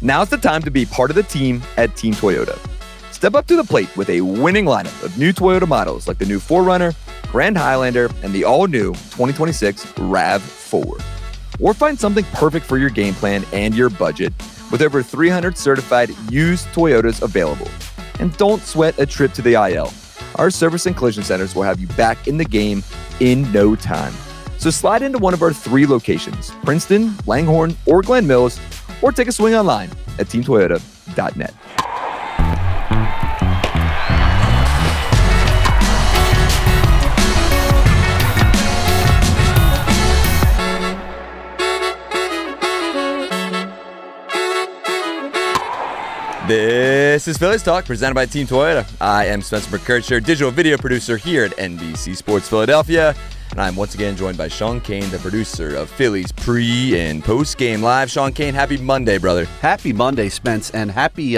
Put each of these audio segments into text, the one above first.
Now's the time to be part of the team at Team Toyota. Step up to the plate with a winning lineup of new Toyota models like the new 4Runner, Grand Highlander, and the all-new 2026 RAV4. Or find something perfect for your game plan and your budget with over 300 certified used Toyotas available. And don't sweat a trip to the IL. Our service and collision centers will have you back in the game in no time. So slide into one of our 3 locations, Princeton, Langhorne, or Glen Mills, or take a swing online at teamtoyota.net. This is Phillies Talk, presented by Team Toyota. I am Spencer McKercher, digital video producer here at NBC Sports Philadelphia, and I'm once again joined by Sean Kane, the producer of Phillies pre- and post-game live. Sean Kane, happy Monday, brother. Happy Monday, Spence, and happy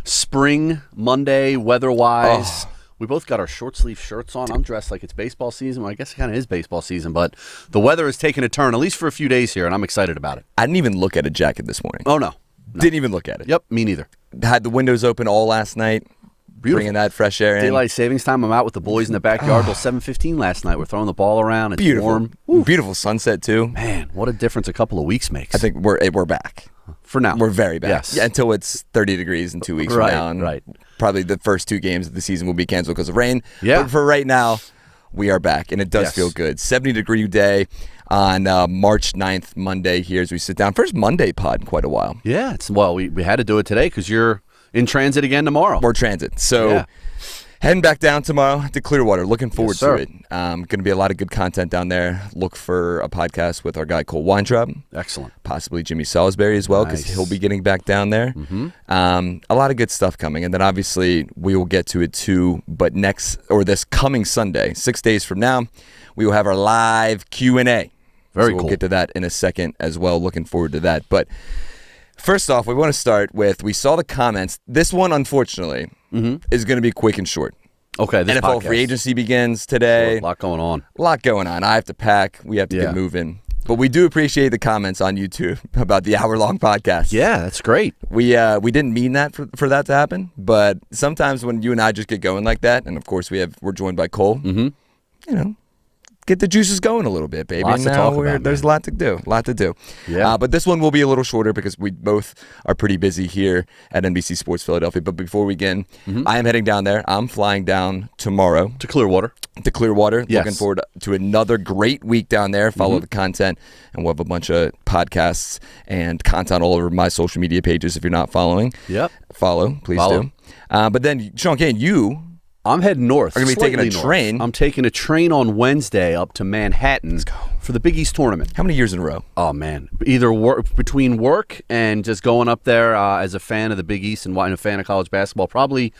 spring Monday, weather-wise. Oh. We both got our short-sleeve shirts on. I'm dressed like it's baseball season. Well, I guess it kind of is baseball season, but the weather has taken a turn, at least for a few days here, and I'm excited about it. I didn't even look at a jacket this morning. Oh, no. Didn't even look at it. Yep, me neither. Had the windows open all last night. Beautiful. Bringing that fresh air in. Daylight savings time. I'm out with the boys in the backyard till 7:15 last night. We're throwing the ball around. It's beautiful. Warm. Ooh. Beautiful sunset, too. Man, what a difference a couple of weeks makes. I think we're back. For now. We're very back. Yes. Yeah, until it's 30 degrees in 2 weeks from now. And right. Probably the first 2 games of the season will be canceled because of rain. Yeah. But for right now, we are back, and it does feel good. 70-degree day on March 9th, Monday here as we sit down. First Monday pod in quite a while. Yeah. We had to do it today because you're in transit again tomorrow. More transit. So heading back down tomorrow to Clearwater. Looking forward to it. Going to be a lot of good content down there. Look for a podcast with our guy Cole Weintraub. Excellent. Possibly Jimmy Salisbury as well, because he'll be getting back down there. Mm-hmm. A lot of good stuff coming. And then obviously we will get to it too. But this coming Sunday, 6 days from now, we will have our live Q&A. Very cool. We'll get to that in a second as well. Looking forward to that. But first off, we want to start with, we saw the comments. This one, unfortunately, is going to be quick and short. Okay, this NFL podcast. free agency begins today. Sure, a lot going on. I have to pack. We have to get moving. But we do appreciate the comments on YouTube about the hour-long podcast. Yeah, that's great. We didn't mean that for that to happen, but sometimes when you and I just get going like that, and of course we're joined by Cole, get the juices going a little bit, baby. Lots to talk about, there's a lot to do. Yeah. But this one will be a little shorter because we both are pretty busy here at NBC Sports Philadelphia. But before we begin, I am heading down there. I'm flying down tomorrow. To Clearwater. Yes. Looking forward to another great week down there. Follow the content, and we'll have a bunch of podcasts and content all over my social media pages if you're not following. Yep. Please do. But then, Sean Kane, I'm heading north. Are going to be taking a train. I'm taking a train on Wednesday up to Manhattan for the Big East tournament. How many years in a row? Oh, man. Either between work and just going up there as a fan of the Big East and a fan of college basketball, probably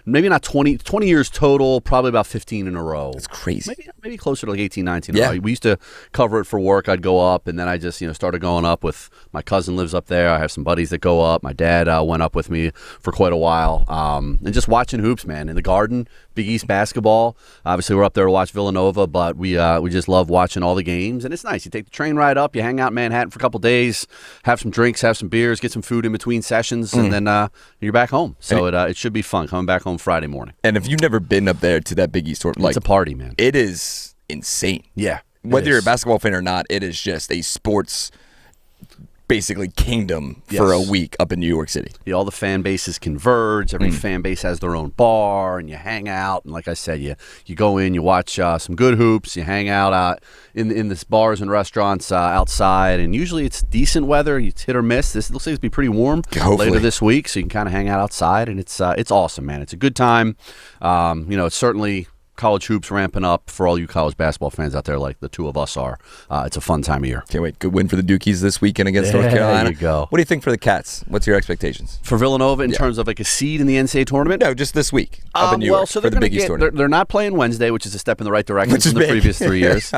maybe not 20 years total, probably about 15 in a row. That's crazy. Maybe closer to like 18, 19 in a row. We used to cover it for work. I'd go up, and then I just started going up with my cousin lives up there. I have some buddies that go up. My dad went up with me for quite a while. And just watching hoops, man, in the Garden, Big East basketball. Obviously, we're up there to watch Villanova, but we just love watching all the games. And it's nice. You take the train ride up, you hang out in Manhattan for a couple days, have some drinks, have some beers, get some food in between sessions, and then you're back home. So it should be fun coming back home Friday morning. And if you've never been up there to that Big East tournament, it's a party, man. It is insane. Yeah. Whether you're a basketball fan or not, it is just a sports basically kingdom for a week up in New York City. Yeah, all the fan bases converge. Every fan base has their own bar, and you hang out. And like I said, you go in, you watch some good hoops, you hang out in the bars and restaurants outside, and usually it's decent weather. It's hit or miss. This looks like it's be pretty warm later this week, so you can kind of hang out outside, and it's awesome, man. It's a good time. It's certainly college hoops ramping up for all you college basketball fans out there like the two of us are. It's a fun time of year. Can't wait. Good win for the Dukies this weekend against North Carolina. There you go. What do you think for the Cats? What's your expectations? For Villanova in terms of like a seed in the NCAA tournament? No, just this week up in New York for the Big East tournament. They're not playing Wednesday, which is a step in the right direction from the previous 3 years.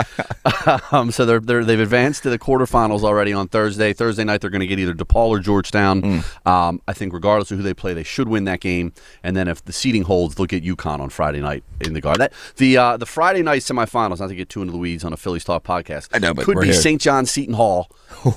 So they've advanced to the quarterfinals already on Thursday. Thursday night they're going to get either DePaul or Georgetown. I think regardless of who they play, they should win that game. And then if the seeding holds, they'll get UConn on Friday night in the Garden. The Friday night semifinals, not to get too into the weeds on a Phillies Talk podcast, I know, but could we're be here. St. John Seton Hall,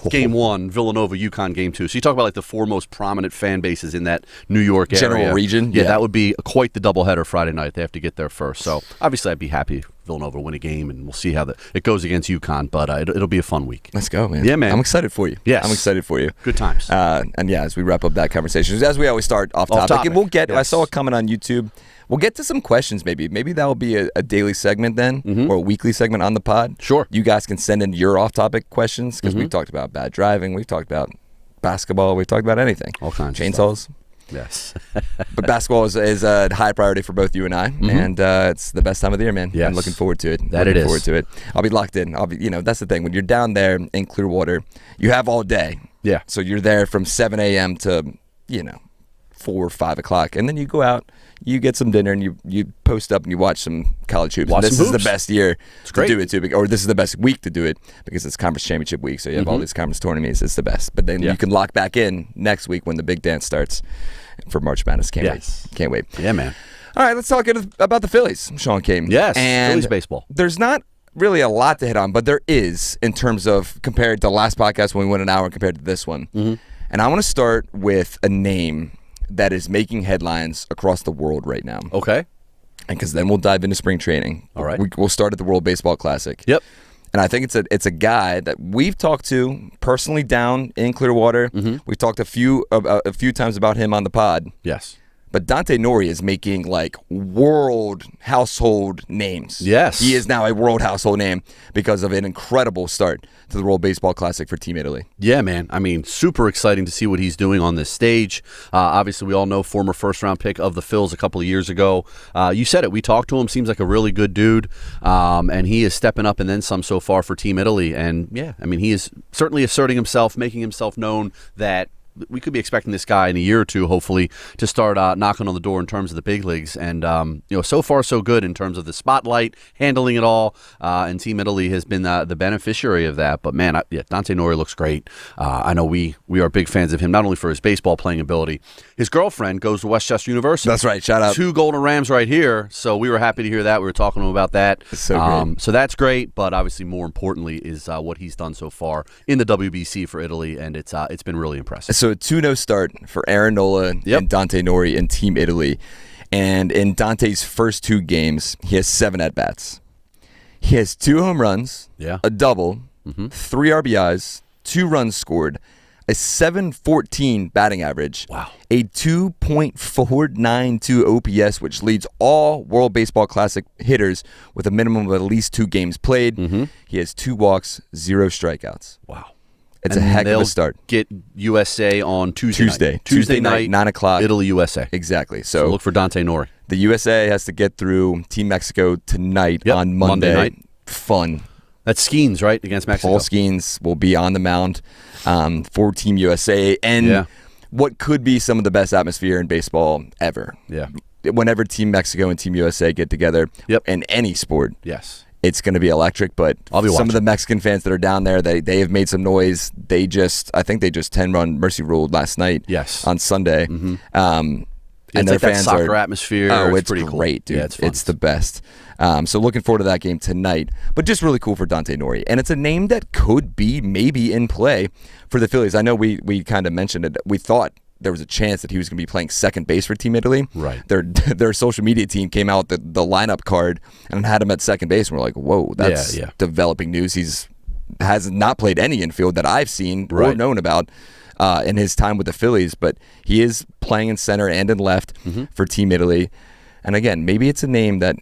Game 1, Villanova, UConn, Game 2. So you talk about like the 4 most prominent fan bases in that New York area. General region? Yeah, that would be quite the doubleheader Friday night. They have to get there first. So obviously I'd be happy if Villanova win a game, and we'll see how it goes against UConn, but it'll be a fun week. Let's go, man. Yeah, man. I'm excited for you. Yes. I'm excited for you. Good times. And yeah, as we wrap up that conversation, as we always start off topic. And we'll get, I saw a comment on YouTube. We'll get to some questions maybe. Maybe that will be a daily segment then, or a weekly segment on the pod. Sure. You guys can send in your off-topic questions, because we've talked about bad driving. We've talked about basketball. We've talked about anything. All kinds of chainsaws. stuff. Yes. But basketball is a high priority for both you and I, and it's the best time of the year, man. Yes. I'm looking forward to it. Looking forward to it. I'll be locked in. That's the thing. When you're down there in Clearwater, you have all day. Yeah. So you're there from 7 a.m. to 4 or 5 o'clock, and then you go out, you get some dinner, and you post up and you watch some college hoops. This is the best year to do it too, or this is the best week to do it, because it's conference championship week. So you have all these conference tournaments. It's the best. But then you can lock back in next week when the big dance starts for March Madness. Can't wait. Yeah, man. All right, let's talk about the Phillies, Sean Kane. Yes, and Phillies baseball. There's not really a lot to hit on, but there is, in terms of compared to the last podcast when we went an hour compared to this one. And I want to start with a name that is making headlines across the world right now. Okay. And because then we'll dive into spring training. All right. We'll start at the World Baseball Classic. Yep. And I think it's a guy that we've talked to personally down in Clearwater. We've talked a few times about him on the pod. Yes. But Dante Nori is making like world household names. Yes. He is now a world household name because of an incredible start to the World Baseball Classic for Team Italy. Yeah, man. I mean, super exciting to see what he's doing on this stage. Obviously, we all know former first-round pick of the Phils a couple of years ago. You said it. We talked to him. Seems like a really good dude. And he is stepping up and then some so far for Team Italy. And, yeah, I mean, he is certainly asserting himself, making himself known that we could be expecting this guy in a year or two, hopefully, to start knocking on the door in terms of the big leagues. And, so far so good in terms of the spotlight, handling it all. And Team Italy has been the beneficiary of that. But, man, Dante Nori looks great. I know we are big fans of him, not only for his baseball playing ability. His girlfriend goes to Westchester University. That's right. Shout out. 2 Golden Rams right here. So we were happy to hear that. We were talking to him about that. So great. So that's great. But obviously, more importantly, is what he's done so far in the WBC for Italy. And it's been really impressive. So a 2-0 start for Aaron Nola and Dante Nori in Team Italy. And in Dante's first 2 games, he has 7 at-bats. He has 2 home runs, a double, 3 RBIs, 2 runs scored, a .714 batting average, a 2.492 OPS, which leads all World Baseball Classic hitters with a minimum of at least 2 games played. He has 2 walks, 0 strikeouts. Wow. It's a heck of a start. Get USA on Tuesday night, 9 o'clock. Italy, USA. Exactly. So look for Dante Nori. The USA has to get through Team Mexico tonight on Monday night. Fun. That's Skeens, right, against Mexico? Paul Skeens will be on the mound for Team USA. And what could be some of the best atmosphere in baseball ever. Yeah. Whenever Team Mexico and Team USA get together in any sport. Yes. It's going to be electric, but some of the Mexican fans that are down there, they have made some noise. I think they just 10-run mercy ruled last night on Sunday. And their like fans that soccer atmosphere. Oh, it's pretty great, cool. dude. Yeah, it's fun. It's the best. So looking forward to that game tonight. But just really cool for Dante Nori. And it's a name that could be maybe in play for the Phillies. I know we kind of mentioned it. We thought there was a chance that he was going to be playing second base for Team Italy. Right. Their social media team came out with the lineup card and had him at second base. And we're like, whoa, that's developing news. Has not played any infield that I've seen or known about in his time with the Phillies. But he is playing in center and in left for Team Italy. And again, maybe it's a name that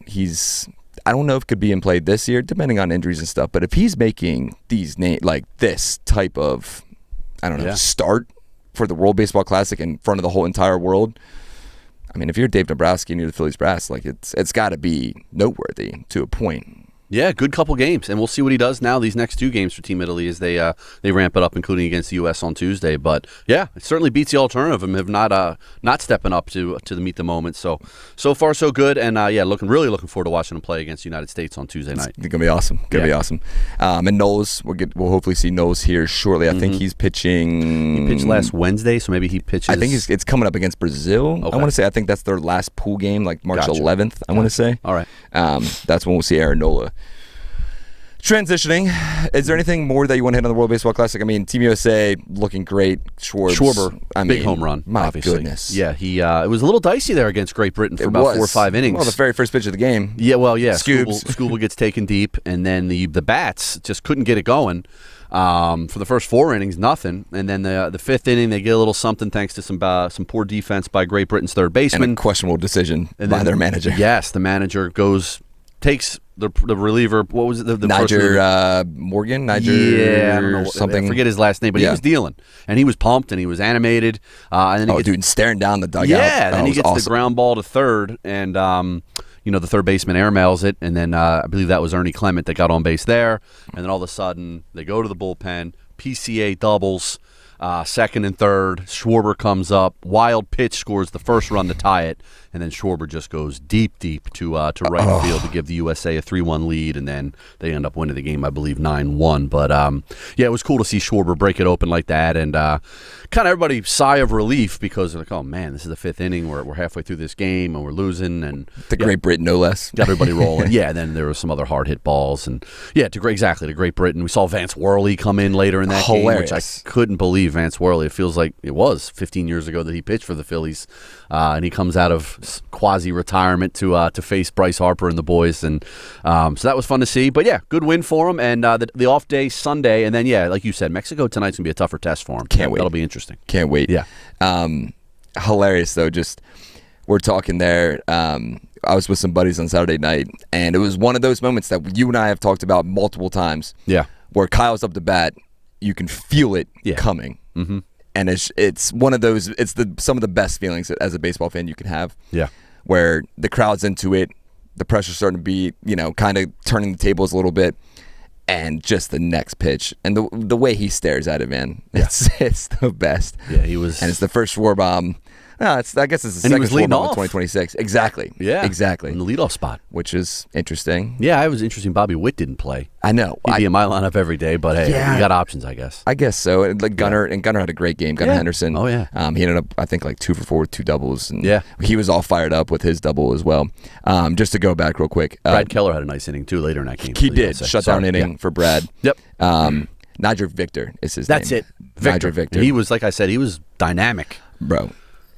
I don't know if it could be in play this year, depending on injuries and stuff. But if he's making these this type of, start for the World Baseball Classic in front of the whole entire world, I mean, if you're Dave Dombrowski and you're the Phillies brass, it's got to be noteworthy to a point. Yeah, good couple games, and we'll see what he does now these next 2 games for Team Italy as they ramp it up, including against the U.S. on Tuesday. But yeah, it certainly beats the alternative of him not stepping up to meet the moment. So far so good, and really looking forward to watching him play against the United States on Tuesday night. It's gonna be awesome. Be awesome. And Knowles, we'll hopefully see Knowles here shortly. I think he's pitching. He pitched last Wednesday, so maybe he pitches. I think it's coming up against Brazil. Okay. I want to say I think that's their last pool game, like March 11th. I want to say. All right. That's when we'll see Aaron Nola. Transitioning, is there anything more that you want to hit on the World Baseball Classic? I mean, Team USA looking great. Schwarber, big home run. My obviously. Goodness. Yeah, it was a little dicey there against Great Britain for about 4 or 5 innings. Well, the very first pitch of the game. Yeah, Scoobs. Scooble gets taken deep, and then the bats just couldn't get it going. For the first 4 innings, nothing, and then the 5th inning they get a little something thanks to some poor defense by Great Britain's third baseman and a questionable decision by their manager. Yes, the manager takes the reliever. What was it? The Niger Morgan. Niger. Yeah, I don't know something. I forget his last name, but he was dealing, and he was pumped, and he was animated. And then dude, staring down the dugout. Yeah, then he gets the ground ball to third, and the third baseman airmails it, and then I believe that was Ernie Clement that got on base there, and then all of a sudden they go to the bullpen. PCA doubles. Second and third, Schwarber comes up. Wild pitch scores the first run to tie it, and then Schwarber just goes deep to right field to give the USA a 3-1 lead, and then they end up winning the game, I believe, 9-1. But it was cool to see Schwarber break it open like that, and kind of everybody sigh of relief because they're like, oh man, this is the 5th inning. We're halfway through this game and we're losing, and Great Britain, no less, got everybody rolling. Yeah, and then there were some other hard hit balls, and to Great Britain. We saw Vance Worley come in later in that game, which I couldn't believe. Vance Worley, it feels like it was 15 years ago that he pitched for the Phillies, and he comes out of quasi-retirement to face Bryce Harper and the boys, and so that was fun to see. But good win for him, and the off day Sunday, and then like you said, Mexico tonight's gonna be a tougher test for him. Can't wait. That'll be interesting. Can't wait. Yeah. Hilarious though. Just we're talking there. I was with some buddies on Saturday night, and it was one of those moments that you and I have talked about multiple times. Yeah. Where Kyle's up to bat, you can feel it coming. Mm-hmm. And it's one of those. It's some of the best feelings as a baseball fan you can have. Yeah. Where the crowd's into it, the pressure's starting to be, kind of turning the tables a little bit, and just the next pitch and the way he stares at it, man, it's the best. Yeah, he was, and it's the first Schwarber. I guess it's the second Schwarber in 2026. Exactly. Yeah. Exactly. In the leadoff spot, which is interesting. Yeah, it was interesting. Bobby Witt didn't play. I know. He'd be in my lineup every day, but hey, you got options, I guess. I guess so. And Gunnar had a great game. Gunnar Henderson. Oh yeah. He ended up, I think, 2 for 4 with 2 doubles. And he was all fired up with his double as well. Just to go back real quick, Brad Keller had a nice inning too later in that game. He did shutdown inning for Brad. Yep. Niger Victor is his name. That's it. Niger Victor. He was, like I said, he was dynamic, bro.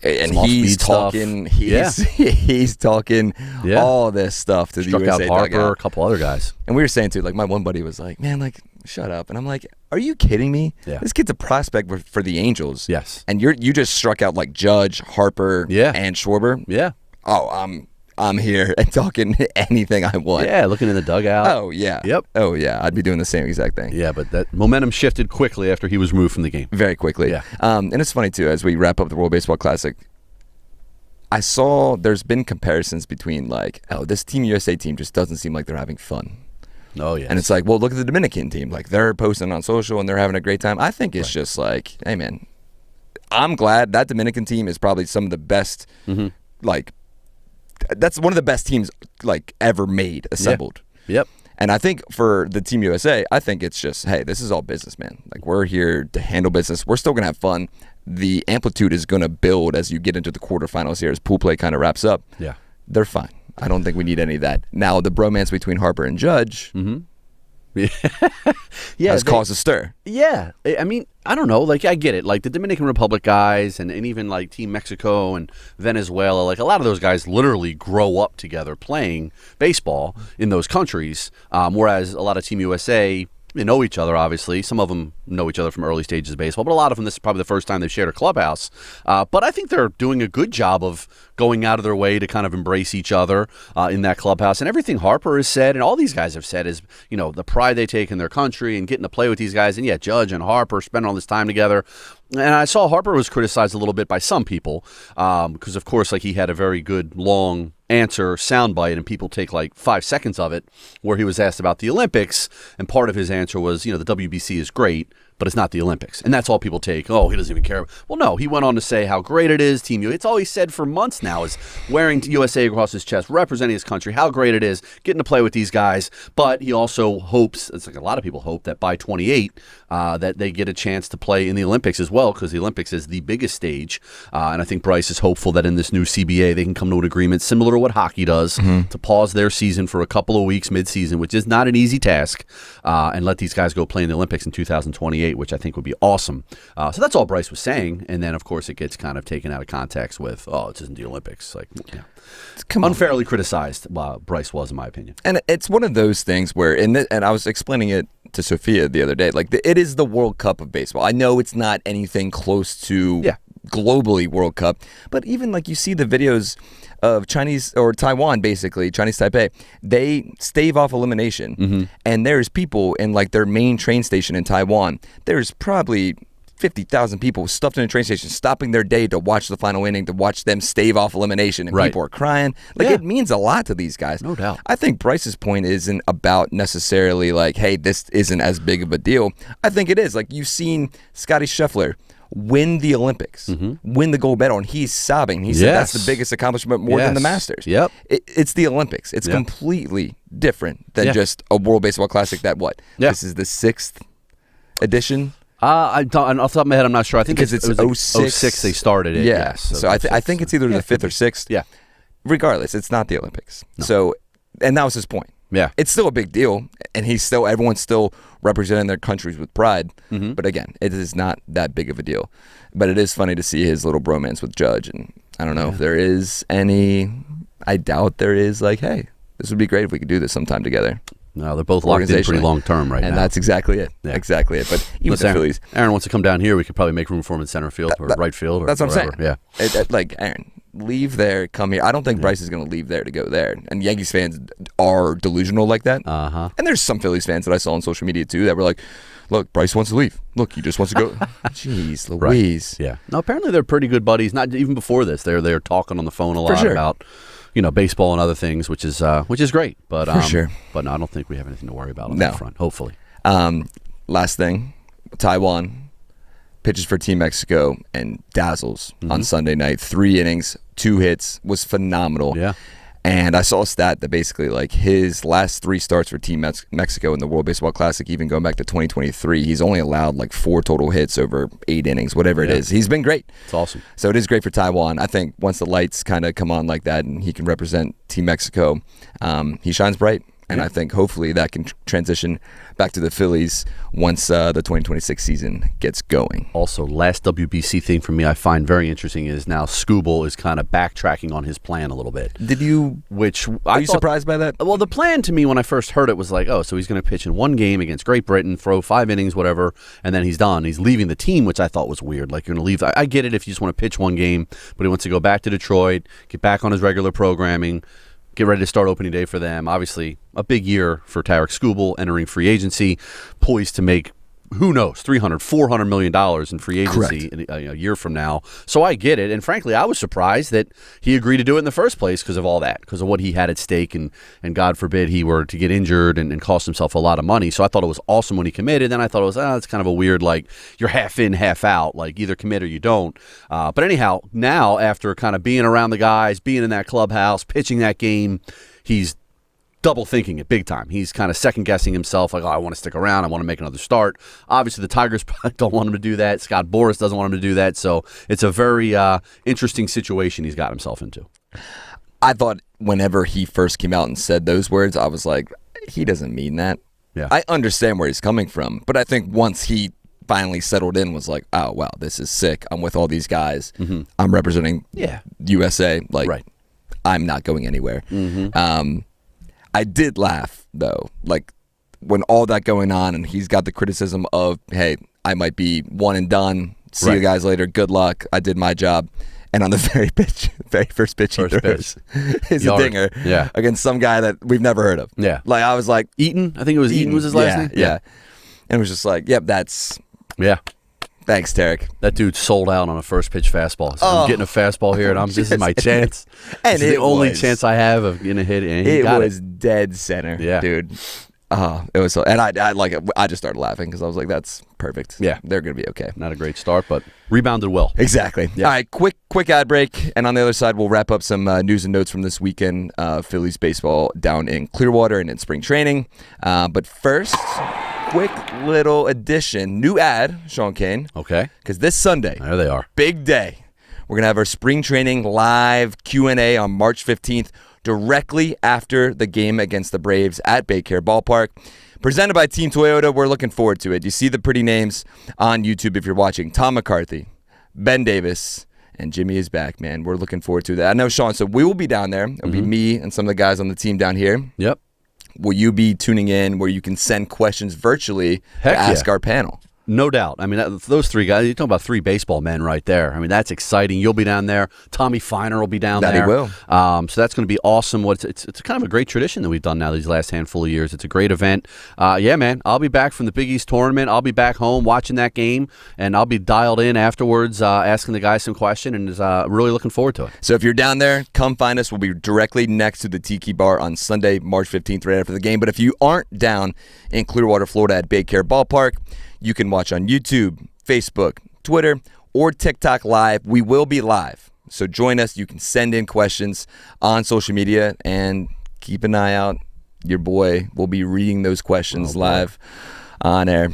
And he's talking. He's talking all this stuff to the USA out Harper, dugout. A couple other guys. And we were saying too, my one buddy was like, "Man, shut up." And I'm like, "Are you kidding me? Yeah. This kid's a prospect for the Angels. Yes. And you just struck out Judge, Harper, and Schwarber. Yeah. Oh, I'm here and talking anything I want. Yeah, looking in the dugout. Oh yeah. Yep. Oh yeah. I'd be doing the same exact thing. Yeah, but that momentum shifted quickly after he was removed from the game. Very quickly. Yeah. And it's funny too, as we wrap up the World Baseball Classic, I saw there's been comparisons between this Team USA team just doesn't seem like they're having fun. Oh yeah. And it's well, look at the Dominican team. They're posting on social and they're having a great time. I think it's just hey man, I'm glad that Dominican team is probably some of the best that's one of the best teams ever made, assembled. Yep. And I think for the Team USA, I think it's just, hey, this is all business, man. We're here to handle business. We're still going to have fun. The amplitude is going to build as you get into the quarterfinals here, as pool play kind of wraps up. Yeah. They're fine. I don't think we need any of that. Now, the bromance between Harper and Judge has caused a stir. Yeah. I mean, I don't know. I get it. The Dominican Republic guys and even Team Mexico and Venezuela, a lot of those guys literally grow up together playing baseball in those countries, whereas a lot of Team USA, they know each other, obviously. Some of them know each other from early stages of baseball, but a lot of them, this is probably the first time they've shared a clubhouse. But I think they're doing a good job of going out of their way to kind of embrace each other in that clubhouse. And everything Harper has said, and all these guys have said, is, the pride they take in their country and getting to play with these guys. And Judge and Harper spending all this time together. And I saw Harper was criticized a little bit by some people because, of course, like he had a very good long answer soundbite, and people take like 5 seconds of it, where he was asked about the Olympics, and part of his answer was, the WBC is great, but it's not the Olympics. And that's all people take. Oh, he doesn't even care. Well, no, he went on to say how great it is, Team USA. It's all he said for months now is wearing USA across his chest, representing his country, how great it is, getting to play with these guys. But he also hopes, it's like a lot of people hope, that by 28, that they get a chance to play in the Olympics as well, because the Olympics is the biggest stage. And I think Bryce is hopeful that in this new CBA, they can come to an agreement similar to what hockey does, to pause their season for a couple of weeks mid-season, which is not an easy task, and let these guys go play in the Olympics in 2028, which I think would be awesome. So that's all Bryce was saying, and then, of course, it gets kind of taken out of context with, it isn't the Olympics. Like, unfairly criticized, Bryce was, in my opinion. And it's one of those things where, and I was explaining it to Sophia the other day, like it is the World Cup of baseball. I know it's not anything close to globally World Cup, but even like you see the videos of Chinese or Taiwan, basically Chinese Taipei, they stave off elimination, and there's people in like their main train station in Taiwan. There's probably 50,000 people stuffed in a train station, stopping their day to watch the final inning, to watch them stave off elimination, and people are crying. Like it means a lot to these guys. No doubt. I think Bryce's point isn't about necessarily like, hey, this isn't as big of a deal. I think it is. Like you've seen Scotty Scheffler win the Olympics, win the gold medal, and he's sobbing. He said that's the biggest accomplishment more than the Masters. It's the Olympics. It's completely different than just a World Baseball Classic that this is the 6th edition. Off the top of my head, I'm not sure. I think it's it was 06 they started it. Yeah. So I think it's either the 5th or 6th. Yeah. Regardless, it's not the Olympics. No. So, and that was his point. Yeah. It's still a big deal, and everyone's still representing their countries with pride. But again, it is not that big of a deal. But it is funny to see his little bromance with Judge, and I don't know if there is any. I doubt there is. Like, hey, this would be great if we could do this sometime together. No, they're both locked in pretty long term right now. And that's exactly it. Yeah. Exactly it. But even the Phillies. Aaron wants to come down here. We could probably make room for him in center field or right field or that's what wherever. I'm saying. Yeah. Like, Aaron, leave there, come here. I don't think Bryce is going to leave there to go there. And Yankees fans are delusional like that. And there's some Phillies fans that I saw on social media too that were like, look, Bryce wants to leave. Look, he just wants to go. Jeez Louise. Right. Yeah. No, apparently they're pretty good buddies. Not even before this. They're talking on the phone a lot about baseball and other things, which is great. But for sure. But no, I don't think we have anything to worry about on that front. Hopefully. Last thing, Taiwan pitches for Team Mexico and dazzles on Sunday night. 3 innings, 2 hits, was phenomenal. Yeah. And I saw a stat that basically like his last 3 starts for Team Mexico in the World Baseball Classic, even going back to 2023, he's only allowed like 4 total hits over 8 innings, whatever it is. He's been great. It's awesome. So it is great for Taiwan. I think once the lights kind of come on like that and he can represent Team Mexico, he shines bright. And I think hopefully that can transition back to the Phillies once the 2026 season gets going. Also, last WBC thing for me I find very interesting is now Skubal is kind of backtracking on his plan a little bit. Are you surprised by that? Well, the plan to me when I first heard it was like, so he's going to pitch in 1 game against Great Britain, throw 5 innings, whatever, and then he's done. He's leaving the team, which I thought was weird. Like, you're going to leave. I get it if you just want to pitch 1 game, but he wants to go back to Detroit, get back on his regular programming, get ready to start opening day for them. Obviously, a big year for Tarik Skubal entering free agency, poised to make, who knows, $300, $400 million in free agency in a year from now. So I get it. And frankly, I was surprised that he agreed to do it in the first place because of all that, because of what he had at stake. And God forbid he were to get injured and cost himself a lot of money. So I thought it was awesome when he committed. Then I thought it was, it's kind of a weird, like, you're half in, half out, like either commit or you don't. But anyhow, now after kind of being around the guys, being in that clubhouse, pitching that game, he's double thinking it big time. He's kind of second guessing himself, like, I want to stick around, I want to make another start. Obviously, the Tigers don't want him to do that. Scott Boras doesn't want him to do that. So it's a very interesting situation he's got himself into. I thought whenever he first came out and said those words, I was like, he doesn't mean that. Yeah. I understand where he's coming from, but I think once he finally settled in, was like, oh, wow, this is sick. I'm with all these guys. I'm representing USA. Like, I'm not going anywhere. I did laugh, though, like when all that going on and he's got the criticism of, hey, I might be one and done. See you guys later. Good luck. I did my job. And on the very first pitch he throws is a dinger against some guy that we've never heard of. Yeah. Like, I was like, Eaton? I think it was Eaton was his last name. Yeah. And it was just like, yep, that's Thanks, Tarek. That dude sold out on a first pitch fastball. So I'm getting a fastball here, and this is my chance. And this is the only chance I have of getting a hit. And it was dead center, dude. It was so, and I just started laughing because I was like, "That's perfect. Yeah, they're gonna be okay." Not a great start, but rebounded well. Exactly. Yeah. All right, quick ad break, and on the other side, we'll wrap up some news and notes from this weekend. Phillies baseball down in Clearwater and in spring training. But first, quick little addition, new ad, Sean Kane. Okay. Because this Sunday, there they are, big day. We're gonna have our spring training live Q&A on March 15th. Directly after the game against the Braves at Baycare Ballpark. Presented by Team Toyota, we're looking forward to it. You see the pretty names on YouTube if you're watching. Tom McCarthy, Ben Davis, and Jimmy is back, man. We're looking forward to that. I know, Sean, so we will be down there. It'll be me and some of the guys on the team down here. Yep. Will you be tuning in where you can send questions virtually to ask our panel? No doubt. I mean, those three guys, you're talking about three baseball men right there. I mean, that's exciting. You'll be down there. Tommy Feiner will be down there. That he will. So that's going to be awesome. It's kind of a great tradition that we've done now these last handful of years. It's a great event. Yeah, man, I'll be back from the Big East tournament. I'll be back home watching that game, and I'll be dialed in afterwards asking the guys some questions, and really looking forward to it. So if you're down there, come find us. We'll be directly next to the Tiki Bar on Sunday, March 15th, right after the game. But if you aren't down in Clearwater, Florida at Baycare Ballpark, you can watch on YouTube, Facebook, Twitter, or TikTok live. We will be live. So join us. You can send in questions on social media and keep an eye out. Your boy will be reading those questions live on air.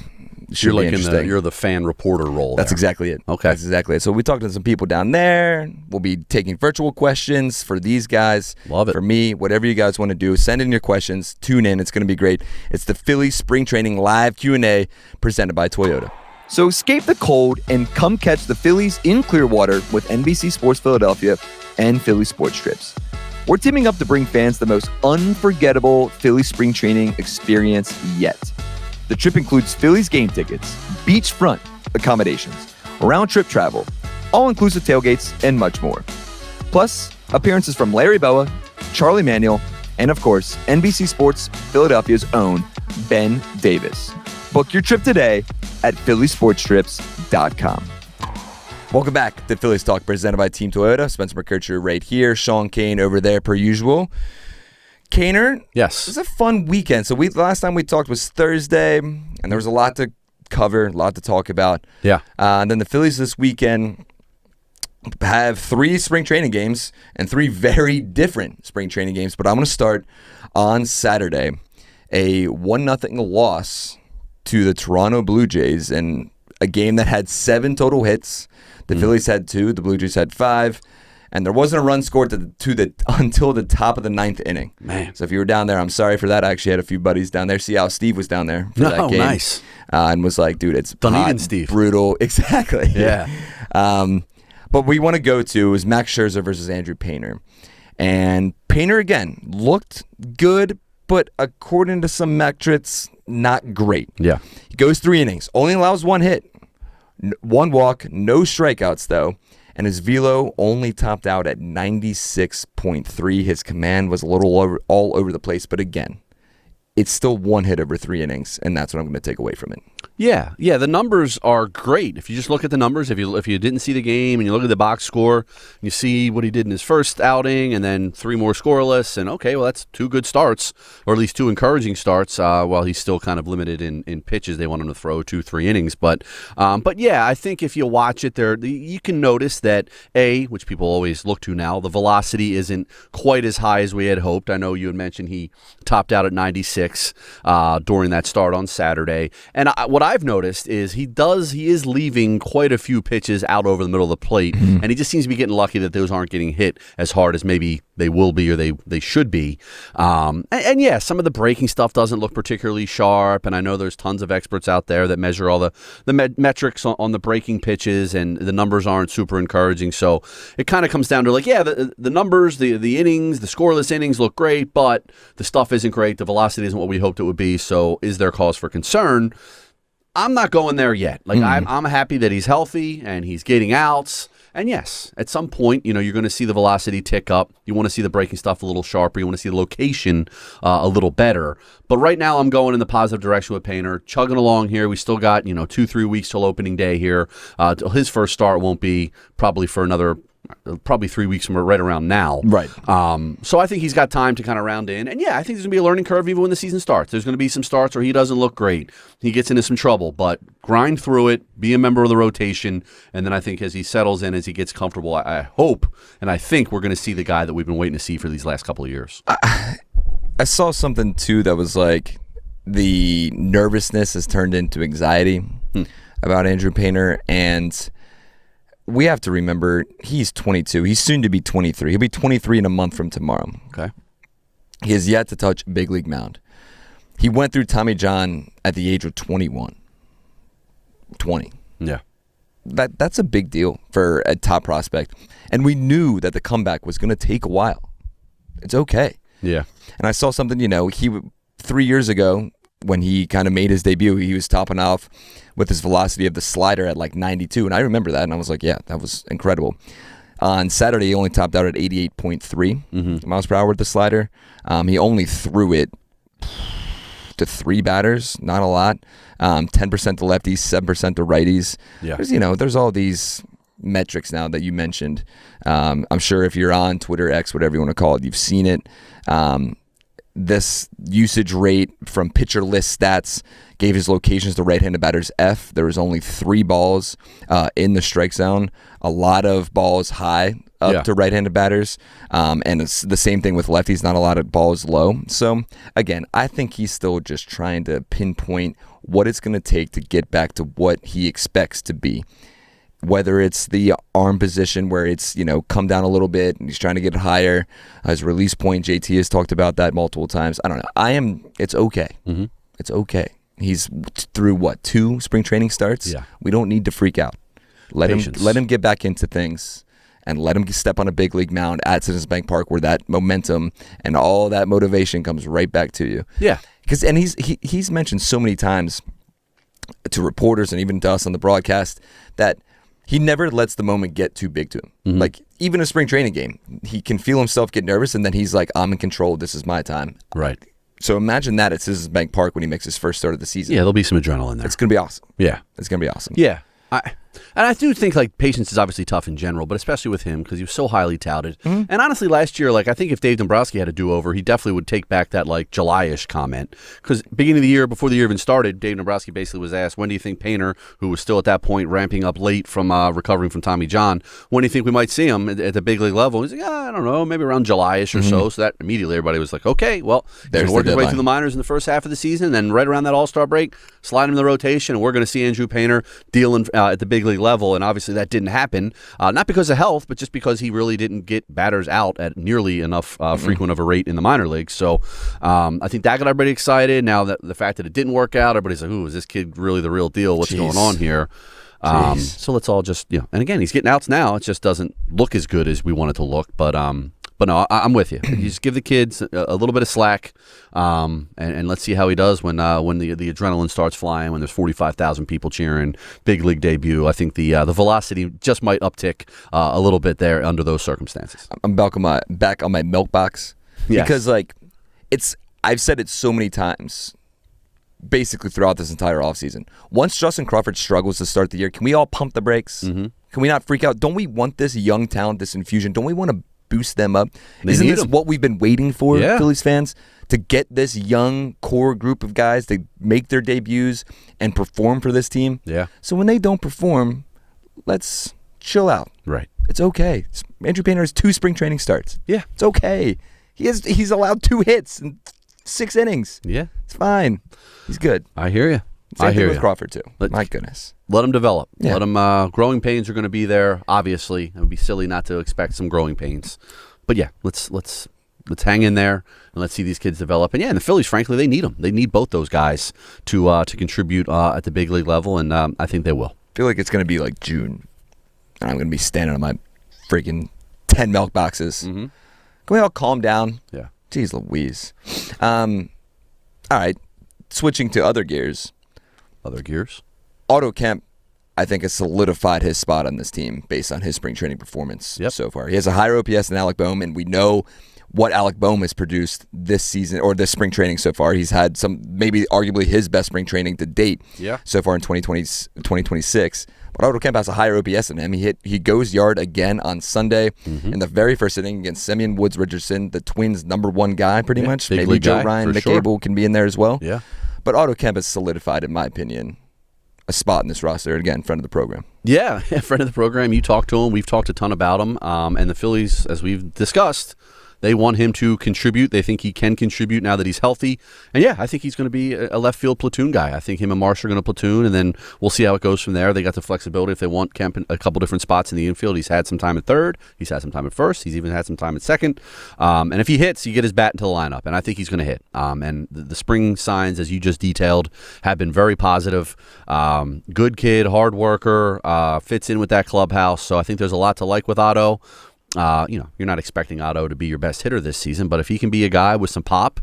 You're like you're the fan reporter role. That's exactly it. Okay. That's exactly it. So we talked to some people down there. We'll be taking virtual questions for these guys. Love it. For me, whatever you guys want to do, send in your questions. Tune in. It's going to be great. It's the Phillies Spring Training Live Q&A presented by Toyota. So escape the cold and come catch the Phillies in Clearwater with NBC Sports Philadelphia and Phillies Sports Trips. We're teaming up to bring fans the most unforgettable Phillies spring training experience yet. The trip includes Phillies game tickets, beachfront accommodations, round-trip travel, all-inclusive tailgates, and much more. Plus, appearances from Larry Boa, Charlie Manuel, and of course, NBC Sports Philadelphia's own Ben Davis. Book your trip today at phillysportstrips.com. Welcome back to Phillies Talk, presented by Team Toyota. Spencer McKercher right here, Sean Kane over there per usual. Kaner, yes, it was a fun weekend. So last time we talked was Thursday, and there was a lot to cover, a lot to talk about. Yeah. And then the Phillies this weekend have 3 spring training games and 3 very different spring training games. But I'm going to start on Saturday, a 1-0 loss to the Toronto Blue Jays, and a game that had 7 total hits. The Phillies had 2, the Blue Jays had 5. And there wasn't a run scored until the top of the 9th inning. Man. So if you were down there, I'm sorry for that. I actually had a few buddies down there. See how Steve was down there for that game. Nice. And was like, dude, it's Dunedin Steve. Brutal. Exactly. Yeah. But we want to go to is Max Scherzer versus Andrew Painter. And Painter, again, looked good, but according to some metrics, not great. Yeah. He goes 3 innings. Only allows 1 hit. 1 walk. No strikeouts, though. And his velo only topped out at 96.3. His command was a little all over the place. But again, it's still 1 hit over 3 innings, and that's what I'm going to take away from it. Yeah, the numbers are great. If you just look at the numbers, if you didn't see the game and you look at the box score, you see what he did in his first outing and then 3 more scoreless, and okay, well, that's 2 good starts, or at least 2 encouraging starts, while he's still kind of limited in pitches. They want him to throw 2-3 innings. But yeah, I think if you watch it there, you can notice that, which people always look to now, the velocity isn't quite as high as we had hoped. I know you had mentioned he topped out at 96 during that start on Saturday. And what I've noticed is he is leaving quite a few pitches out over the middle of the plate, and he just seems to be getting lucky that those aren't getting hit as hard as maybe they will be or they should be. And yeah, some of the breaking stuff doesn't look particularly sharp, and I know there's tons of experts out there that measure all the metrics on the breaking pitches, and the numbers aren't super encouraging. So it kind of comes down to the numbers, the innings, the scoreless innings look great, but the stuff isn't great. The velocity isn't what we hoped it would be. So is there cause for concern? I'm not going there yet. I'm happy that he's healthy and he's getting outs And yes, at some point, you're going to see the velocity tick up. You want to see the breaking stuff a little sharper. You want to see the location a little better. But right now, I'm going in the positive direction with Painter, chugging along here. We still got 2-3 weeks till opening day here. His first start won't be probably for another. Probably 3 weeks from right around now. Right. So I think he's got time to kind of round in. And yeah, I think there's going to be a learning curve even when the season starts. There's going to be some starts where he doesn't look great. He gets into some trouble, but grind through it, be a member of the rotation, and then I think as he settles in, as he gets comfortable, I hope and I think we're going to see the guy that we've been waiting to see for these last couple of years. I saw something too that was like the nervousness has turned into anxiety about Andrew Painter, and we have to remember he's 22. He's soon to be 23. He'll be 23 in a month from tomorrow. Okay. He has yet to touch a big league mound. He went through Tommy John at the age of 21. 20. Yeah. That's a big deal for a top prospect. And we knew that the comeback was going to take a while. It's okay. Yeah. And I saw something, he 3 years ago, when he kind of made his debut, he was topping off with his velocity of the slider at like 92. And I remember that, and I was like, yeah, that was incredible. On Saturday, he only topped out at 88.3 miles per hour with the slider. He only threw it to 3 batters, not a lot. 10% to lefties, 7% to righties. Yeah. There's all these metrics now that you mentioned. I'm sure if you're on Twitter, X, whatever you want to call it, you've seen it. This usage rate from pitcher list stats gave his locations to right-handed batters F. There was only 3 balls in the strike zone. A lot of balls high up to right-handed batters. And it's the same thing with lefties, not a lot of balls low. So, again, I think he's still just trying to pinpoint what it's going to take to get back to what he expects to be. Whether it's the arm position where it's, come down a little bit and he's trying to get it higher. His release point, JT has talked about that multiple times. I don't know. It's okay. Mm-hmm. It's okay. He's through 2 spring training starts? Yeah. We don't need to freak out. Let him get back into things and let him step on a big league mound at Citizens Bank Park where that momentum and all that motivation comes right back to you. Yeah. And he's mentioned so many times to reporters and even to us on the broadcast that he never lets the moment get too big to him. Mm-hmm. Like, even a spring training game, he can feel himself get nervous, and then he's like, I'm in control. This is my time. Right. So imagine that at Citizens Bank Park when he makes his first start of the season. Yeah, there'll be some adrenaline there. It's going to be awesome. Yeah. It's going to be awesome. Yeah. And I do think patience is obviously tough in general, but especially with him because he was so highly touted. Mm-hmm. And honestly, last year, I think if Dave Dombrowski had a do-over, he definitely would take back that July-ish comment. Because beginning of the year, before the year even started, Dave Dombrowski basically was asked, when do you think Painter, who was still at that point ramping up late from recovering from Tommy John, when do you think we might see him at the big league level? He's like, I don't know, maybe around July-ish or so. So that immediately everybody was like, okay, well, he's going to work his way through the minors in the first half of the season, and then right around that All-Star break, slide him in the rotation, and we're going to see Andrew Painter dealing at the big league level. And obviously that didn't happen, not because of health, but just because he really didn't get batters out at nearly enough frequent of a rate in the minor leagues. So I think that got everybody excited. Now that the fact that it didn't work out, everybody's like, ooh, is this kid really the real deal? What's going on here? So let's all just, and again, he's getting outs now. It just doesn't look as good as we want it to look. But no, I'm with you. You just give the kids a little bit of slack, and let's see how he does when the adrenaline starts flying, when there's 45,000 people cheering, big league debut. I think the velocity just might uptick a little bit there under those circumstances. I'm back on my milk box. Yes. Because I've said it so many times, basically throughout this entire offseason. Once Justin Crawford struggles to start the year, can we all pump the brakes? Mm-hmm. Can we not freak out? Don't we want this young talent, this infusion? Don't we want to boost them up? Isn't this what we've been waiting for, Phillies fans? To get this young core group of guys to make their debuts and perform for this team? Yeah. So when they don't perform, let's chill out. Right. It's okay. Andrew Painter has 2 spring training starts. Yeah. It's okay. He's allowed 2 hits in 6 innings. Yeah. It's fine. He's good. I hear you. Same thing with Crawford, too. My goodness. Let him develop. Yeah. Let him. Growing pains are going to be there, obviously. It would be silly not to expect some growing pains. But yeah, let's hang in there and let's see these kids develop. And yeah, and the Phillies, frankly, they need them. They need both those guys to contribute at the big league level, and I think they will. I feel like it's going to be like June, and I'm going to be standing on my freaking 10 milk boxes. Mm-hmm. Can we all calm down? Yeah. Jeez Louise. All right, switching to other gears. Other gears? Otto Kemp I think, has solidified his spot on this team based on his spring training performance so far. He has a higher OPS than Alec Boehm, and we know what Alec Boehm has produced this season or this spring training so far. He's had some, maybe arguably his best spring training to date so far in 2026. But Otto Kemp has a higher OPS than him. He goes yard again on Sunday in the very first inning against Semyon Woods Richardson, the Twins' #1 guy, pretty much. Maybe Joe Ryan, Nick Abel can be in there as well. Yeah. But Otto Kemp has solidified, in my opinion, a spot in this roster. Again, friend of the program. Yeah, friend of the program. You talked to him. We've talked a ton about him. And the Phillies, as we've discussed, they want him to contribute. They think he can contribute now that he's healthy. And yeah, I think he's going to be a left field platoon guy. I think him and Marsh are going to platoon, and then we'll see how it goes from there. They got the flexibility if they want Kemp in a couple different spots in the infield. He's had some time at third. He's had some time at first. He's even had some time at second. And if he hits, you get his bat into the lineup, and I think he's going to hit. And the spring signs, as you just detailed, have been very positive. Good kid, hard worker, fits in with that clubhouse. So I think there's a lot to like with Otto. You're not expecting Otto to be your best hitter this season, but if he can be a guy with some pop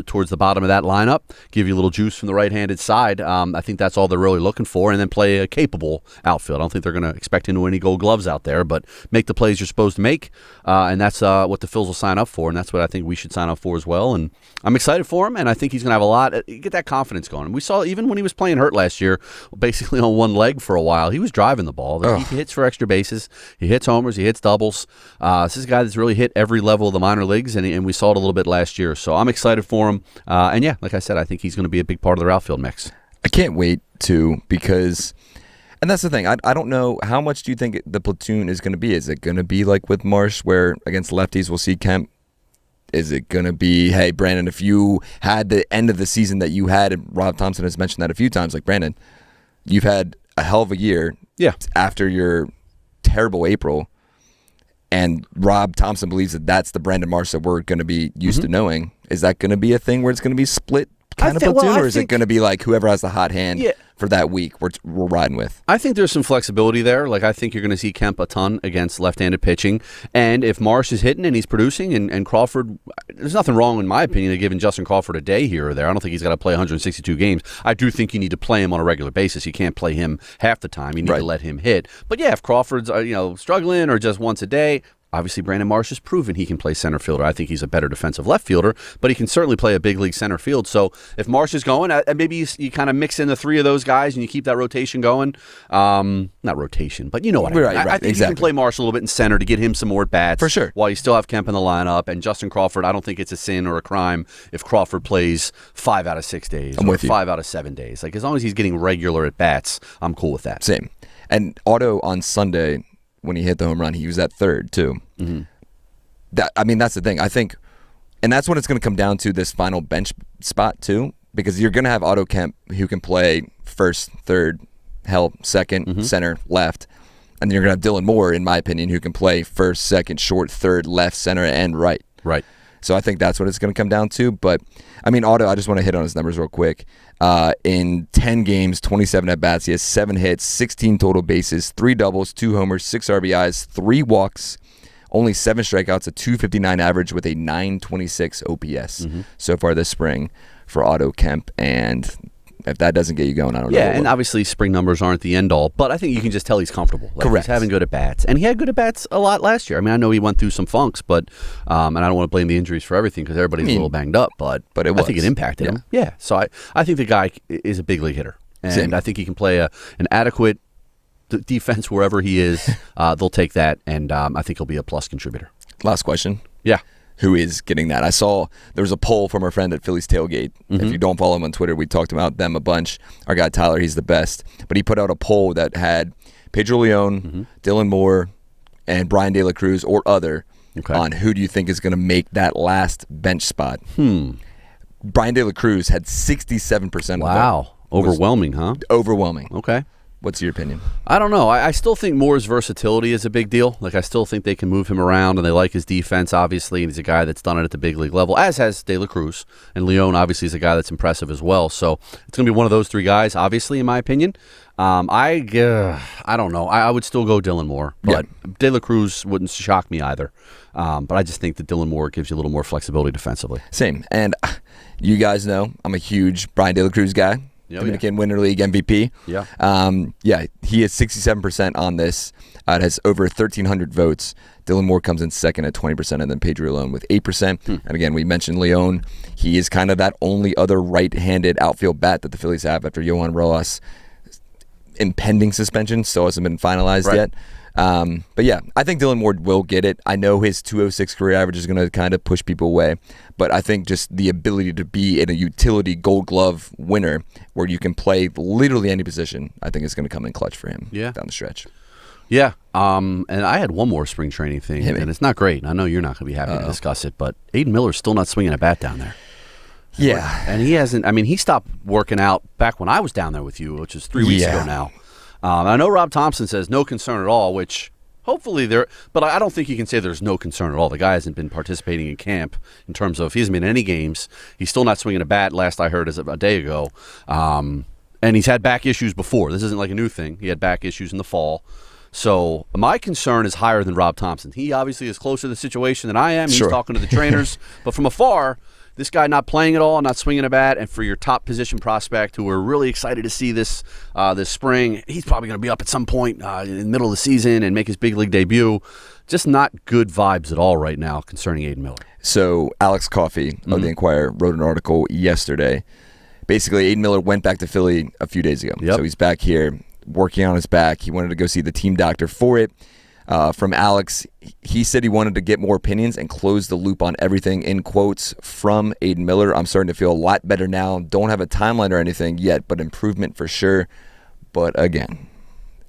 towards the bottom of that lineup, give you a little juice from the right-handed side, I think that's all they're really looking for, and then play a capable outfield. I don't think they're going to expect him to win any gold gloves out there, but make the plays you're supposed to make, and that's what the Phils will sign up for, and that's what I think we should sign up for as well, and I'm excited for him, and I think he's going to have a lot. Get that confidence going. And we saw even when he was playing hurt last year, basically on one leg for a while, he was driving the ball. He hits for extra bases. He hits homers. He hits doubles. This is a guy that's really hit every level of the minor leagues, and we saw it a little bit last year. So I'm excited for him. And yeah, like I said, I think he's going to be a big part of their outfield mix. I can't wait to, because, and that's the thing, I don't know, how much do you think the platoon is going to be? Is it going to be like with Marsh, where against lefties we'll see Kemp? Is it going to be, hey, Brandon, if you had the end of the season that you had, and Rob Thompson has mentioned that a few times, like, Brandon, you've had a hell of a year after your terrible April, and Rob Thompson believes that that's the Brandon Marsh that we're going to be used to knowing. Is that going to be a thing where it's going to be split kind of platoon, or is it going to be like whoever has the hot hand for that week we're riding with? I think there's some flexibility there. Like, I think you're going to see Kemp a ton against left-handed pitching, and if Marsh is hitting and he's producing, and Crawford, there's nothing wrong in my opinion of giving Justin Crawford a day here or there. I don't think he's got to play 162 games. I do think you need to play him on a regular basis. You can't play him half the time. You need to let him hit. But yeah, if Crawford's struggling or just once a day, obviously, Brandon Marsh has proven he can play center fielder. I think he's a better defensive left fielder, but he can certainly play a big league center field. So if Marsh is going, maybe you kind of mix in the three of those guys and you keep that rotation going. Not rotation, but you know what I mean. I think you can play Marsh a little bit in center to get him some more bats. For sure. While you still have Kemp in the lineup. And Justin Crawford, I don't think it's a sin or a crime if Crawford plays 5 out of 6 days or 5 out of 7 days. Like, as long as he's getting regular at bats, I'm cool with that. Same. And Otto on Sunday, when he hit the home run, he was at third too. Mm-hmm. That's the thing. I think, and that's when it's going to come down to this final bench spot too, because you're going to have Otto Kemp who can play first, third, second, center, left, and then you're going to have Dylan Moore, in my opinion, who can play first, second, short, third, left, center, and right. Right. So I think that's what it's going to come down to. But, Otto, I just want to hit on his numbers real quick. In 10 games, 27 at-bats, he has 7 hits, 16 total bases, 3 doubles, 2 homers, 6 RBIs, 3 walks, only 7 strikeouts, a .259 average with a .926 OPS so far this spring for Otto Kemp. And if that doesn't get you going, I don't know. Yeah, and obviously spring numbers aren't the end all, but I think you can just tell he's comfortable. Correct. He's having good at-bats. And he had good at-bats a lot last year. I know he went through some funks, but and I don't want to blame the injuries for everything because everybody's a little banged up, but I think it impacted him. Yeah, so I think the guy is a big league hitter. And I think he can play an adequate defense wherever he is. They'll take that, and I think he'll be a plus contributor. Last question. Yeah. Who is getting that? I saw there was a poll from our friend at Phillies Tailgate. If you don't follow him on Twitter, we talked about them a bunch. Our guy Tyler, he's the best. But he put out a poll that had Pedro Leon, Dylan Moore, and Brian De La Cruz or other on who do you think is going to make that last bench spot. Brian De La Cruz had 67%. Wow. Overwhelming, huh? Overwhelming. Okay. What's your opinion? I don't know. I still think Moore's versatility is a big deal. Like, I still think they can move him around, and they like his defense, obviously, and he's a guy that's done it at the big league level, as has De La Cruz. And Leon, obviously, is a guy that's impressive as well. So it's going to be one of those 3 guys, obviously, in my opinion. I don't know. I would still go Dylan Moore, but De La Cruz wouldn't shock me either. But I just think that Dylan Moore gives you a little more flexibility defensively. Same. And you guys know I'm a huge Brian De La Cruz guy. Dominican Winter League MVP. Yeah. He is 67% on this. It has over 1,300 votes. Dylan Moore comes in second at 20%, and then Pedro Leon with 8%. And again, we mentioned Leon. He is kind of that only other right-handed outfield bat that the Phillies have after Yohan Rojas' impending suspension. Still hasn't been finalized yet. But yeah, I think Dylan Moore will get it. I know his 206 career average is going to kind of push people away, but I think just the ability to be in a utility Gold Glove winner where you can play literally any position, I think is going to come in clutch for him down the stretch. Yeah, and I had one more spring training thing, and it's not great. I know you're not going to be happy to discuss it, but Aidan Miller's still not swinging a bat down there. Yeah. And he hasn't, he stopped working out back when I was down there with you, which is 3 weeks ago now. I know Rob Thompson says no concern at all, which hopefully but I don't think you can say there's no concern at all. The guy hasn't been participating in camp in terms of he hasn't been in any games. He's still not swinging a bat, last I heard is a day ago. And he's had back issues before. This isn't like a new thing. He had back issues in the fall. So my concern is higher than Rob Thompson. He obviously is closer to the situation than I am. He's talking to the trainers. But from afar, this guy not playing at all, not swinging a bat, and for your top position prospect who we're really excited to see this spring, he's probably going to be up at some point in the middle of the season and make his big league debut. Just not good vibes at all right now concerning Aidan Miller. So Alex Coffey of the Inquirer wrote an article yesterday. Basically, Aidan Miller went back to Philly a few days ago. So he's back here working on his back. He wanted to go see the team doctor for it. From Alex, he said he wanted to get more opinions and close the loop on everything, in quotes, from Aidan Miller. I'm starting to feel a lot better now. Don't have a timeline or anything yet, but improvement for sure. But again,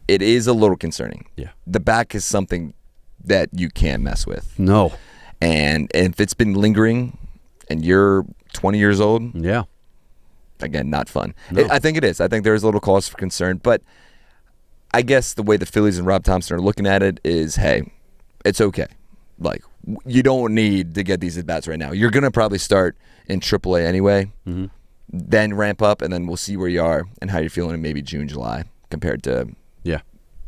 it is a little concerning. Yeah. The back is something that you can't mess with. No. And if it's been lingering and you're 20 years old, again, not fun. No. I think it is. I think there's a little cause for concern, but I guess the way the Phillies and Rob Thompson are looking at it is, hey, it's okay. Like, you don't need to get these at-bats right now. You're going to probably start in AAA anyway, then ramp up, and then we'll see where you are and how you're feeling in maybe June, July compared to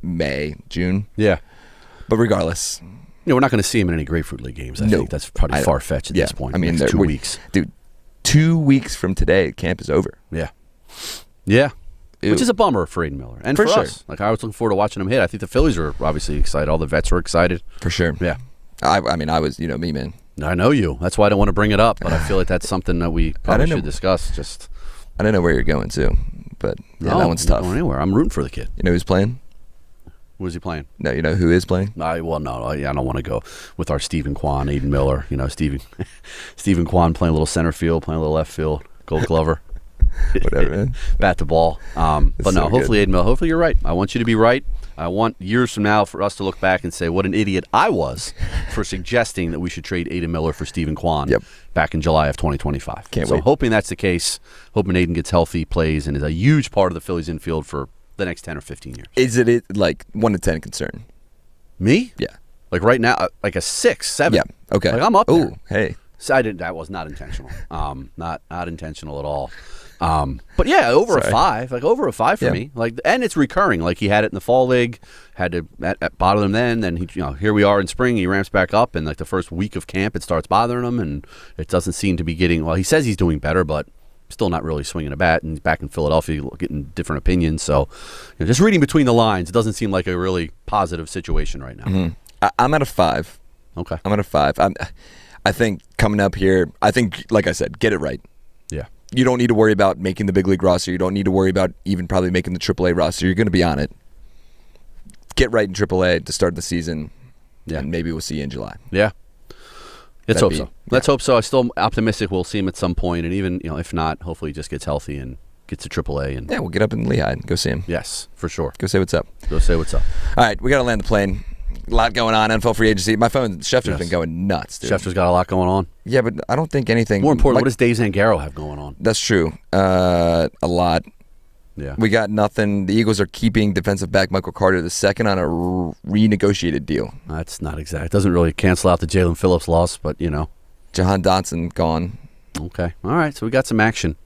May, June. Yeah. But regardless. We're not going to see him in any Grapefruit League games. I think that's probably far-fetched at this point. I mean, next 2 weeks. Dude, 2 weeks from today, camp is over. Yeah. Yeah. Which is a bummer for Aidan Miller. And for us. Like, I was looking forward to watching him hit. I think the Phillies are obviously excited. All the vets were excited. For sure. Yeah. I was, me, man. I know you. That's why I don't want to bring it up, but I feel like that's something that we probably should discuss. I don't know where you're going to, but that one's tough. Not going anywhere. I'm rooting for the kid. You know who's playing? Who is he playing? No, you know who is playing? I don't want to go with our Stephen Kwan, Aidan Miller. Stephen Kwan playing a little center field, playing a little left field, Gold Glover. Whatever, man. Bat the ball. But no, hopefully, Aidan Miller, hopefully you're right. I want you to be right. I want years from now for us to look back and say what an idiot I was for suggesting that we should trade Aidan Miller for Stephen Kwan back in July of 2025. Can't wait. Hoping that's the case, hoping Aidan gets healthy, plays, and is a huge part of the Phillies infield for the next 10 or 15 years. Is it like 1 to 10 concern? Me? Yeah. Like right now, like a 6, 7. Yeah. Okay. Like I'm up there. Oh, hey. So that was not intentional. Not intentional at all. But yeah, over a 5, like over a 5 for me. Like, and it's recurring. Like he had it in the fall league, had to bother him then he, here we are in spring. He ramps back up, and like the first week of camp, it starts bothering him, and it doesn't seem to be getting. Well, he says he's doing better, but still not really swinging a bat. And he's back in Philadelphia, getting different opinions. So, just reading between the lines, it doesn't seem like a really positive situation right now. Mm-hmm. I'm at a 5. Okay, I'm at a 5. I think coming up here, like I said, get it right. Yeah. You don't need to worry about making the big league roster. You don't need to worry about even probably making the AAA roster. You're going to be on it. Get right in AAA to start the season, and maybe we'll see you in July. Yeah. Let's hope so. Let's hope so. I'm still optimistic we'll see him at some point, and even if not, hopefully he just gets healthy and gets to AAA. And we'll get up in Lehigh and go see him. Yes, for sure. Go say what's up. Go say what's up. All right, we got to land the plane. A lot going on. NFL free agency. My phone, Schefter's been going nuts, dude. Schefter's got a lot going on. Yeah, but I don't think anything. More important, what does Dave Zangaro have going on? That's true. A lot. Yeah. We got nothing. The Eagles are keeping defensive back Michael Carter II on a renegotiated deal. That's not exact. It doesn't really cancel out the Jalen Phillips loss, but Jahan Dotson gone. Okay. All right. So we got some action.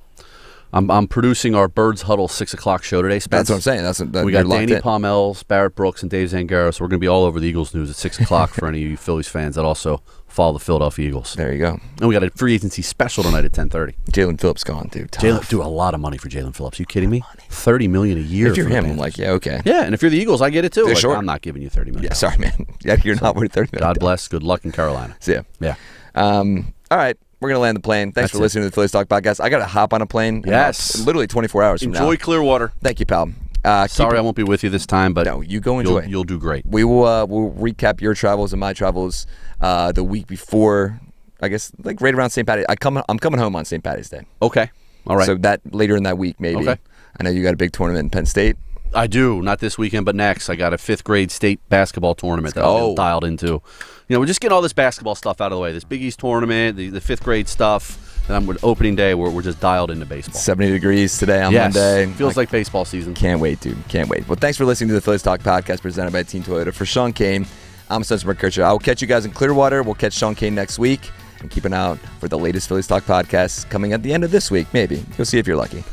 I'm producing our Birds Huddle 6 o'clock show today, Spence. That's what I'm saying. We got Danny Palmels, Barrett Brooks, and Dave Zangaro, so we're going to be all over the Eagles news at 6 o'clock for any of you Phillies fans that also follow the Philadelphia Eagles. There you go. And we got a free agency special tonight at 10:30. Jalen Phillips gone, dude. Dude, a lot of money for Jalen Phillips. You kidding me? $30 million a year. If you're him, I'm like, yeah, okay. Yeah, and if you're the Eagles, I get it too. Yeah, like, sure. I'm not giving you $30 million. Yeah, sorry, man. Yeah, you're not worth $30 million. God bless. Good luck in Carolina. See ya. Yeah. All right. We're going to land the plane. Thanks for listening to the Phillies Talk podcast. I got to hop on a plane. Yes. Literally 24 hours from now. Enjoy Clearwater. Thank you, pal. Sorry I won't be with you this time, but no, you go enjoy. You'll do great. We will we'll recap your travels and my travels the week before, I guess, like right around St. Patty's. I'm coming home on St. Patty's Day. Okay. All right. So that later in that week, maybe. Okay. I know you got a big tournament in Penn State. I do. Not this weekend, but next. I got a 5th grade state basketball tournament that I'm dialed into. We're just getting all this basketball stuff out of the way. This Big East tournament, the 5th grade stuff. And I'm with opening day where we're just dialed into baseball. 70 degrees today on Monday. Feels like baseball season. Can't wait, dude. Can't wait. Well, thanks for listening to the Phillies Talk podcast presented by Team Toyota. For Sean Kane, I'm Spencer McKercher. I will catch you guys in Clearwater. We'll catch Sean Kane next week. And keep an eye out for the latest Phillies Talk podcast coming at the end of this week, maybe. You'll see if you're lucky.